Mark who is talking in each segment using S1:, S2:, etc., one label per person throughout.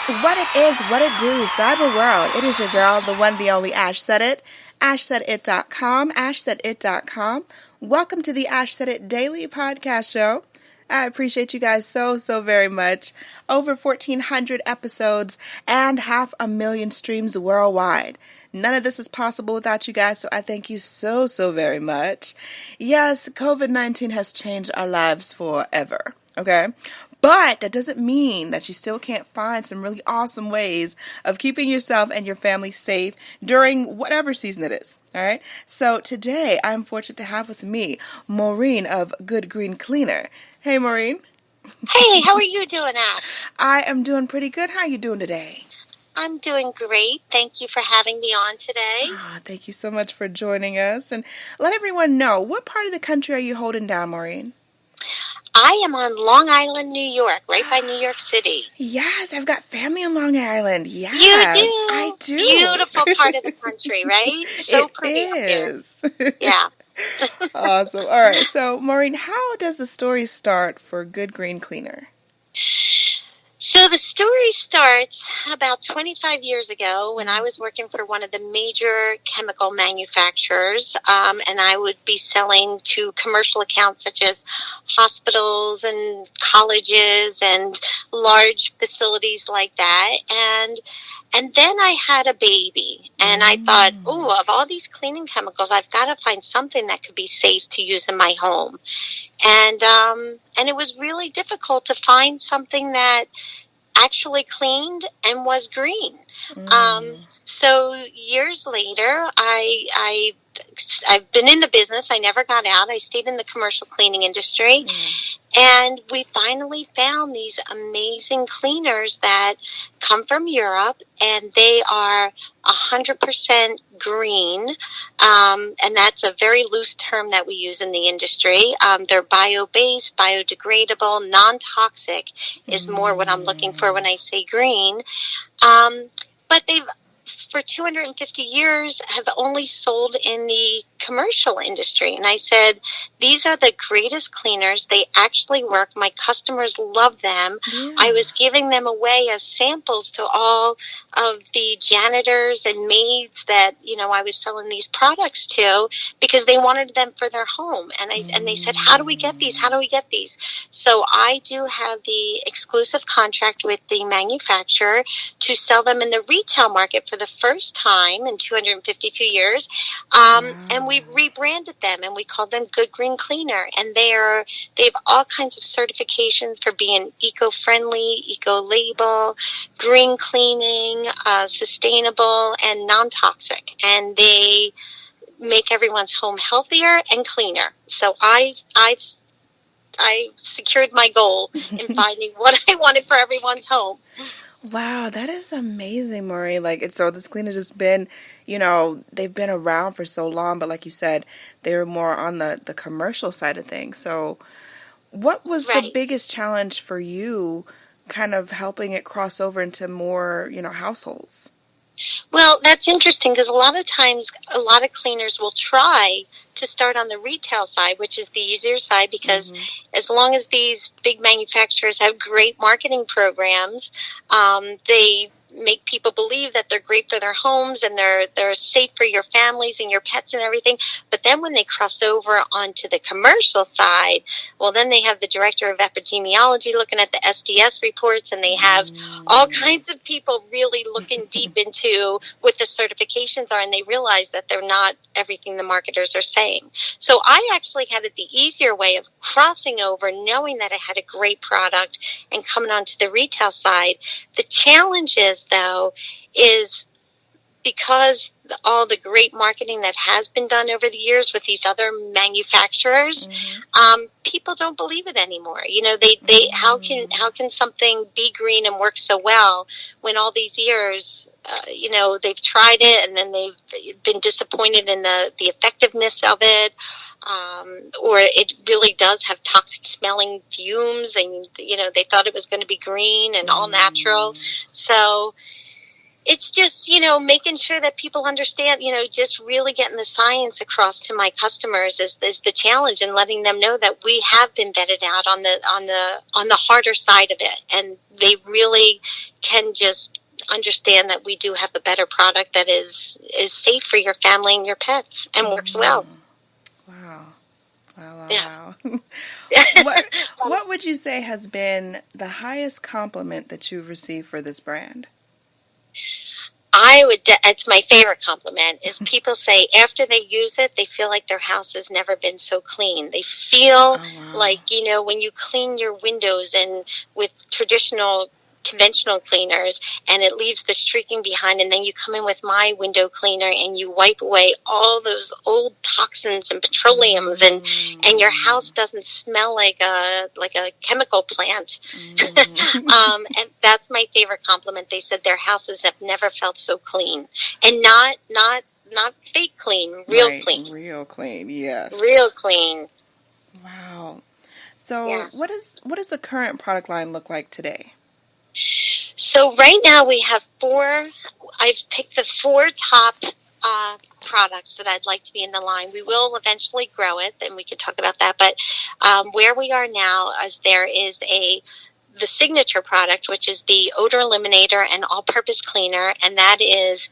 S1: What it is, what it do, cyber world. It is your girl, the one, the only Ash Said It. AshSaidIt.com, AshSaidIt.com. Welcome to the Ash Said It Daily Podcast Show. I appreciate you guys so very much. Over 1,400 episodes and 500,000 streams worldwide. None of this is possible without you guys, so I thank you so very much. Yes, COVID-19 has changed our lives forever, okay? But that doesn't mean that you still can't find some really awesome ways of keeping yourself and your family safe during whatever season it is. All right. So today I'm fortunate to have with me Maureen of Good Green Cleaner. Hey, Maureen.
S2: Hey, how are you doing, Ash?
S1: I am doing pretty good. How are you doing today?
S2: I'm doing great. Thank you for having me on today.
S1: Thank you so much for joining us. And let everyone know, what part of the country are you holding down, Maureen?
S2: I am on Long Island, New York, right by New York City.
S1: Yes, I've got family in Long Island. Yes,
S2: you do.
S1: I do.
S2: Beautiful part of the country, right? So
S1: it
S2: pretty
S1: is.
S2: up there. Yeah.
S1: Awesome. All right. So, Maureen, how does the story start for Good Green Cleaner?
S2: So the story starts about 25 years ago when I was working for one of the major chemical manufacturers, and I would be selling to commercial accounts such as hospitals and colleges and large facilities like that. And then I had a baby, and I thought, of all these cleaning chemicals, I've got to find something that could be safe to use in my home. And it was really difficult to find something that actually cleaned and was green. So years later, I've been in the business. I never got out. I stayed in the commercial cleaning industry. And we finally found these amazing cleaners that come from Europe, and they are 100% green. And that's a very loose term that we use in the industry. They're bio-based, biodegradable, non-toxic is more what I'm looking for when I say green. But they've, for 250 years, have only sold in the commercial industry. And I said, these are the greatest cleaners. They actually work. My customers love them. Yeah. I was giving them away as samples to all of the janitors and maids that, I was selling these products to because they wanted them for their home. And they said, how do we get these? How do we get these? So I do have the exclusive contract with the manufacturer to sell them in the retail market for the first time in 252 years. And we rebranded them and we called them Good Green Cleaner. And they have all kinds of certifications for being eco-friendly, eco-label, green cleaning, sustainable, and non-toxic. And they make everyone's home healthier and cleaner. So I secured my goal in finding what I wanted for everyone's home.
S1: Wow, that is amazing, Maureen. So this cleaner's just been, they've been around for so long, but like you said, they were more on the commercial side of things. So what was the biggest challenge for you kind of helping it cross over into more, households?
S2: Well, that's interesting because a lot of times, a lot of cleaners will try to start on the retail side, which is the easier side because as long as these big manufacturers have great marketing programs, they make people believe that they're great for their homes and they're safe for your families and your pets and everything. But then when they cross over onto the commercial side, well, then they have the director of epidemiology looking at the SDS reports, and they have all kinds of people really looking deep into what the certifications are, and they realize that they're not everything the marketers are saying. So I actually had it the easier way of crossing over, knowing that I had a great product and coming onto the retail side. The challenge is, though, is because all the great marketing that has been done over the years with these other manufacturers, people don't believe it anymore. How can something be green and work so well when all these years, they've tried it and then they've been disappointed in the effectiveness of it. Or it really does have toxic smelling fumes, and they thought it was going to be green and all natural. So it's just, making sure that people understand, just really getting the science across to my customers is the challenge, and letting them know that we have been vetted out on the harder side of it. And they really can just understand that we do have a better product that is safe for your family and your pets and works well.
S1: Wow. Wow,
S2: Yeah.
S1: wow. What would you say has been the highest compliment that you've received for this brand?
S2: It's my favorite compliment, is people say after they use it, they feel like their house has never been so clean. They feel like, when you clean your windows and with traditional conventional cleaners and it leaves the streaking behind, and then you come in with my window cleaner and you wipe away all those old toxins and petroleums, and your house doesn't smell like a chemical plant. And that's my favorite compliment. They said their houses have never felt so clean, and not fake clean, real clean.
S1: Real clean, yes.
S2: Real clean.
S1: Wow. So
S2: yeah.
S1: what does the current product line look like today?
S2: So right now we have I've picked the 4 top products that I'd like to be in the line. We will eventually grow it, and we could talk about that. But where we are now is there is the signature product, which is the odor eliminator and all-purpose cleaner, and that is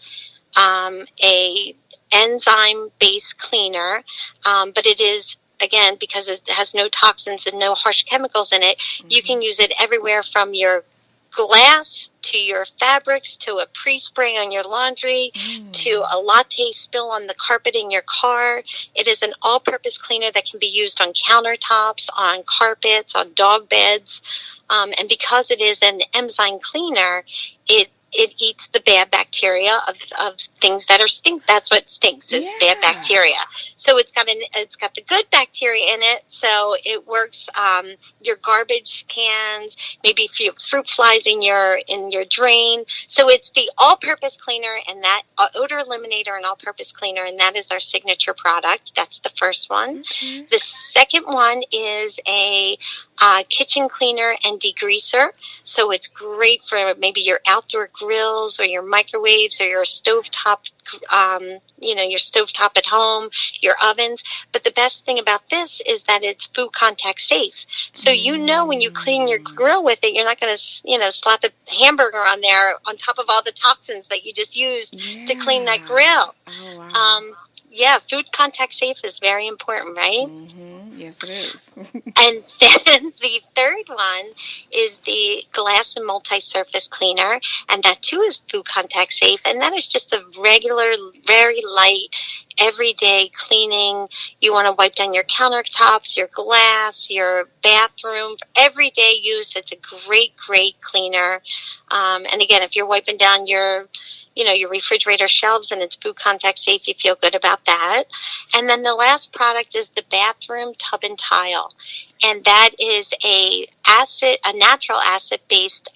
S2: a enzyme-based cleaner, but it is, again, because it has no toxins and no harsh chemicals in it, you can use it everywhere from your glass to your fabrics to a pre-spray on your laundry to a latte spill on the carpet in your car. It is an all-purpose cleaner that can be used on countertops, on carpets, on dog beds. And because it is an enzyme cleaner, it eats the bad bacteria of things that are stink. That's what stinks, is bad bacteria. So it's got the good bacteria in it. So it works. Your garbage cans, maybe if you have fruit flies in your drain. So it's the all-purpose cleaner, and that odor eliminator and all-purpose cleaner, and that is our signature product. That's the first one. Okay. The second one is a kitchen cleaner and degreaser. So it's great for maybe your outdoor grills or your microwaves or your stovetop, your stovetop at home, your ovens. But the best thing about this is that it's food contact safe. So when you clean your grill with it, you're not going to, slap a hamburger on there on top of all the toxins that you just used to clean that grill.
S1: Oh, wow.
S2: Food contact safe is very important, right?
S1: Mm-hmm. Yes, it is.
S2: And then the third one is the glass and multi-surface cleaner, and that too is food contact safe, and that is just a regular, very light, everyday cleaning. You want to wipe down your countertops, your glass, your bathroom, everyday use. It's a great, great cleaner. And again, if you're wiping down your refrigerator shelves and it's food contact safe, you feel good about that. And then the last product is the bathroom tub and tile. And that is a natural acid-based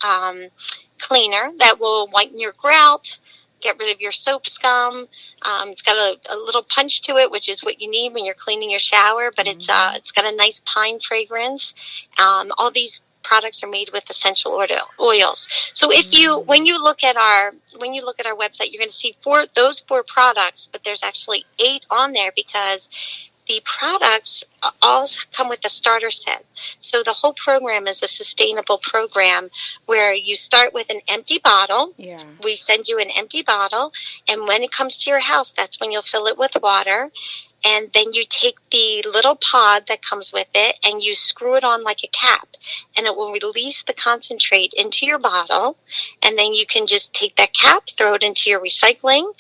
S2: cleaner that will whiten your grout, get rid of your soap scum. It's got a little punch to it, which is what you need when you're cleaning your shower, but it's got a nice pine fragrance. All these products are made with essential oils. So when you look at our website, you're going to see those 4 products, but there's actually 8 on there because the products all come with a starter set. So the whole program is a sustainable program where you start with an empty bottle. Yeah. We send you an empty bottle, and when it comes to your house, that's when you'll fill it with water. And then you take the little pod that comes with it and you screw it on like a cap, and it will release the concentrate into your bottle. And then you can just take that cap, throw it into your recycling,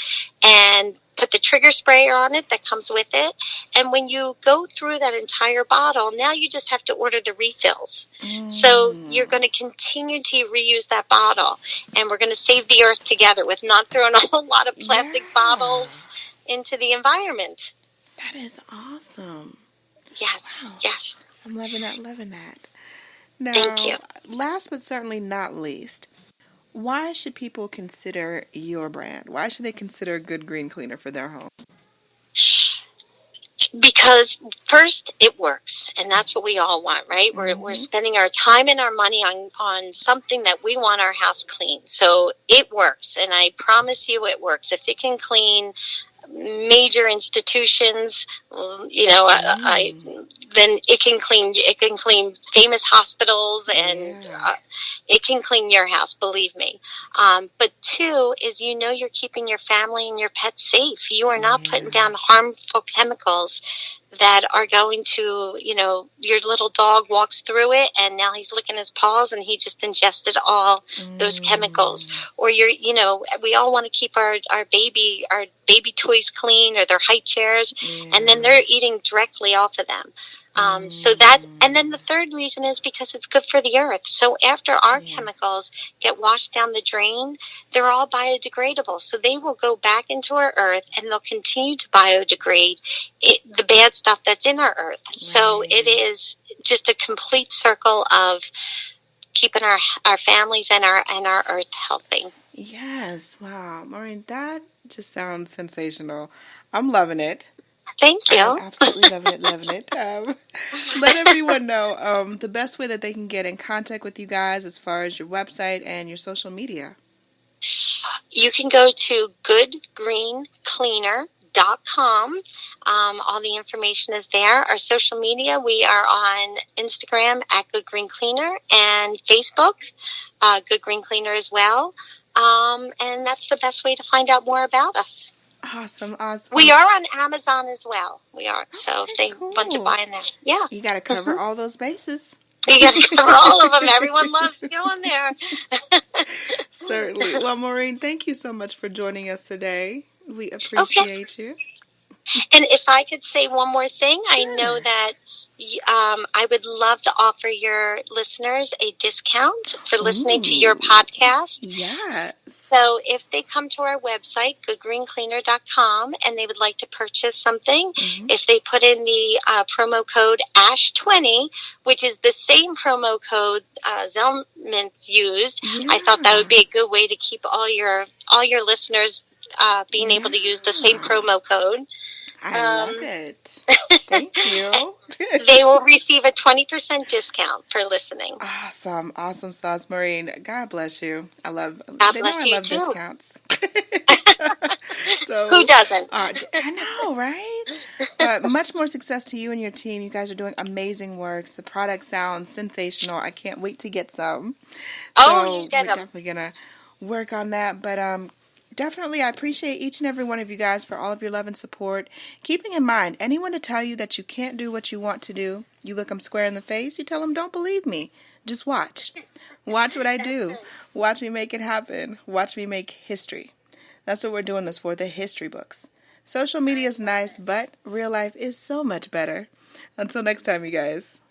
S2: and put the trigger sprayer on it that comes with it. And when you go through that entire bottle, now you just have to order the refills. So you're going to continue to reuse that bottle, and we're going to save the earth together with not throwing a whole lot of plastic bottles into the environment.
S1: That is awesome.
S2: Yes, wow. Yes.
S1: I'm loving that. Now,
S2: thank you.
S1: Last but certainly not least, why should people consider your brand? Why should they consider a Good Green Cleaner for their home?
S2: Because first, it works, and that's what we all want, right? We're spending our time and our money on something that we want our house clean. So it works, and I promise you it works. If it can clean major institutions, then it can clean famous hospitals, and it can clean your house, believe me. But two is, you're keeping your family and your pets safe. You are not putting down harmful chemicals that are going to, your little dog walks through it and now he's licking his paws and he just ingested all those chemicals. Or we all want to keep our baby toys clean, or their high chairs, and then they're eating directly off of them. And then the third reason is because it's good for the earth. So after our chemicals get washed down the drain, they're all biodegradable. So they will go back into our earth and they'll continue to biodegrade the bad stuff that's in our earth. So it is just a complete circle of keeping our families and our earth healthy.
S1: Yes. Wow. Maureen, that just sounds sensational. I'm loving it.
S2: Thank you.
S1: I'm absolutely loving it. Let everyone know the best way that they can get in contact with you guys as far as your website and your social media.
S2: You can go to goodgreencleaner.com. All the information is there. Our social media, we are on Instagram at Good Green Cleaner, and Facebook, Good Green Cleaner as well. And that's the best way to find out more about us.
S1: Awesome.
S2: We are on Amazon as well. We are. So if they want to buy in there. Yeah.
S1: You got to cover all those bases.
S2: You got to cover all of them. Everyone loves going there.
S1: Certainly. Well, Maureen, thank you so much for joining us today. We appreciate you.
S2: And if I could say one more thing, sure. I know that I would love to offer your listeners a discount for listening to your podcast.
S1: Yes.
S2: So if they come to our website, goodgreencleaner.com, and they would like to purchase something, if they put in the promo code ASH20, which is the same promo code Zelman used, I thought that would be a good way to keep all your listeners being able to use the same promo code.
S1: I love it. Thank you.
S2: They will receive a 20% discount for listening.
S1: Awesome sauce, Maureen. God bless you. I love discounts. So,
S2: who doesn't?
S1: I know, right? But much more success to you and your team. You guys are doing amazing works. The product sounds sensational. I can't wait to get some.
S2: You get them.
S1: We're definitely gonna work on that. But definitely, I appreciate each and every one of you guys for all of your love and support. Keeping in mind, anyone to tell you that you can't do what you want to do, you look them square in the face, you tell them, don't believe me. Just watch. Watch what I do. Watch me make it happen. Watch me make history. That's what we're doing this for, the history books. Social media is nice, but real life is so much better. Until next time, you guys.